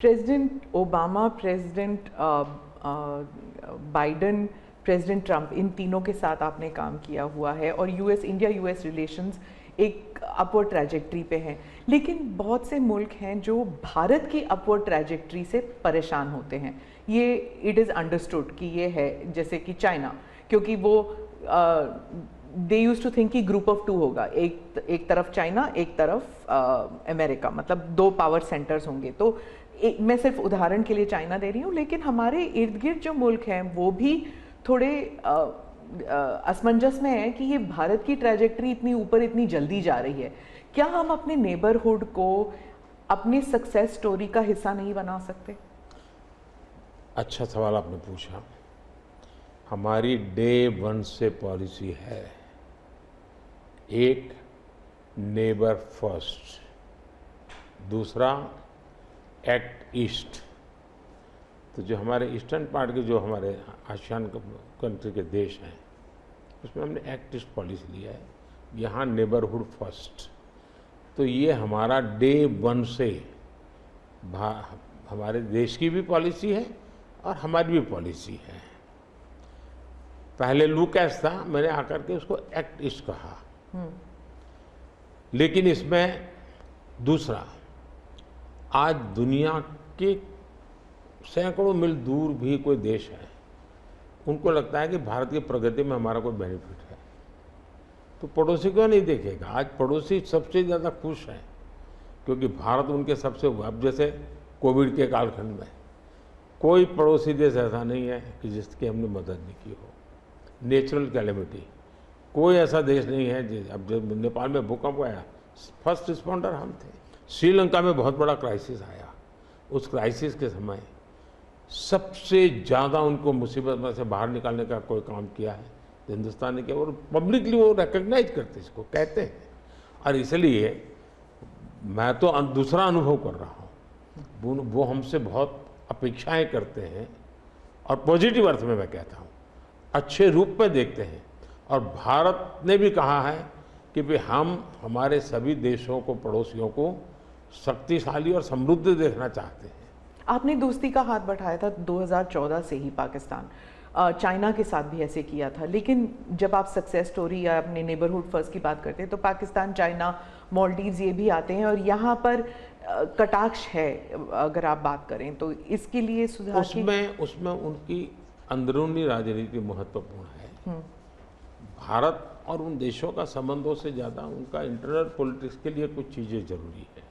President Obama, President Biden, President Trump, इन तीनों के साथ आपने काम किया हुआ है और इंडिया यूएस रिलेशंस एक अपवर्ड ट्रैजेक्टरी पे हैं। लेकिन बहुत से मुल्क हैं जो भारत की अपवर्ड ट्रैजेक्टरी से परेशान होते हैं। ये इट इज़ अंडरस्टूड कि ये है, जैसे कि चाइना, क्योंकि वो दे यूज टू थिंक कि ग्रुप ऑफ टू होगा, एक तरफ चाइना, एक तरफ अमेरिका, मतलब दो पावर सेंटर्स होंगे। तो मैं सिर्फ उदाहरण के लिए चाइना दे रही हूँ, लेकिन हमारे इर्द गिर्द जो मुल्क हैं वो भी थोड़े असमंजस में है कि ये भारत की ट्रैजेक्टरी इतनी ऊपर इतनी जल्दी जा रही है। क्या हम अपने नेबरहुड को अपनी सक्सेस स्टोरी का हिस्सा नहीं बना सकते? अच्छा सवाल आपने पूछा। हमारी डे वन से पॉलिसी है, एक नेबर फर्स्ट, दूसरा एक्ट ईस्ट। तो जो हमारे ईस्टर्न पार्ट के जो हमारे आसियान कंट्री के देश हैं, उसमें हमने एक्ट ईस्ट पॉलिसी लिया है, यहाँ नेबरहुड फर्स्ट। तो ये हमारा डे वन से हमारे देश की भी पॉलिसी है और हमारी भी पॉलिसी है। पहले लूकैस था, मैंने आकर के उसको एक्ट ईस्ट कहा। लेकिन इसमें दूसरा, आज दुनिया के सैकड़ों मील दूर भी कोई देश है, उनको लगता है कि भारत की प्रगति में हमारा कोई बेनिफिट है, तो पड़ोसी क्यों नहीं देखेगा? आज पड़ोसी सबसे ज़्यादा खुश हैं क्योंकि भारत उनके सबसे, अब जैसे कोविड के कालखंड में कोई पड़ोसी देश ऐसा नहीं है कि जिसकी हमने मदद नहीं की हो। नेचुरल कैलेमिटी, कोई ऐसा देश नहीं है। अब जब नेपाल में भूकंप आया, फर्स्ट रिस्पॉन्डर हम थे। श्रीलंका में बहुत बड़ा क्राइसिस आया, उस क्राइसिस के समय सबसे ज़्यादा उनको मुसीबत में से बाहर निकालने का कोई काम किया है तो हिंदुस्तान ने किया, और पब्लिकली वो रिकग्नाइज करते, इसको कहते हैं। और इसलिए मैं तो दूसरा अनुभव कर रहा हूँ, वो हमसे बहुत अपेक्षाएं करते हैं और पॉजिटिव अर्थ में मैं कहता हूँ, अच्छे रूप में देखते हैं। और भारत ने भी कहा है कि भाई हम हमारे सभी देशों को, पड़ोसियों को शक्तिशाली और समृद्ध देखना चाहते हैं। आपने दोस्ती का हाथ बढ़ाया था 2014 से ही पाकिस्तान, चाइना के साथ भी ऐसे किया था। लेकिन जब आप सक्सेस स्टोरी या अपने नेबरहुड फर्स्ट की बात करते हैं तो पाकिस्तान, चाइना, मालदीव्स ये भी आते हैं, और यहाँ पर कटाक्ष है अगर आप बात करें तो। इसके लिए सुधार उसमें उनकी अंदरूनी राजनीति महत्वपूर्ण है। भारत और उन देशों का संबंधों से ज़्यादा उनका इंटरनल पॉलिटिक्स के लिए कुछ चीज़ें जरूरी है।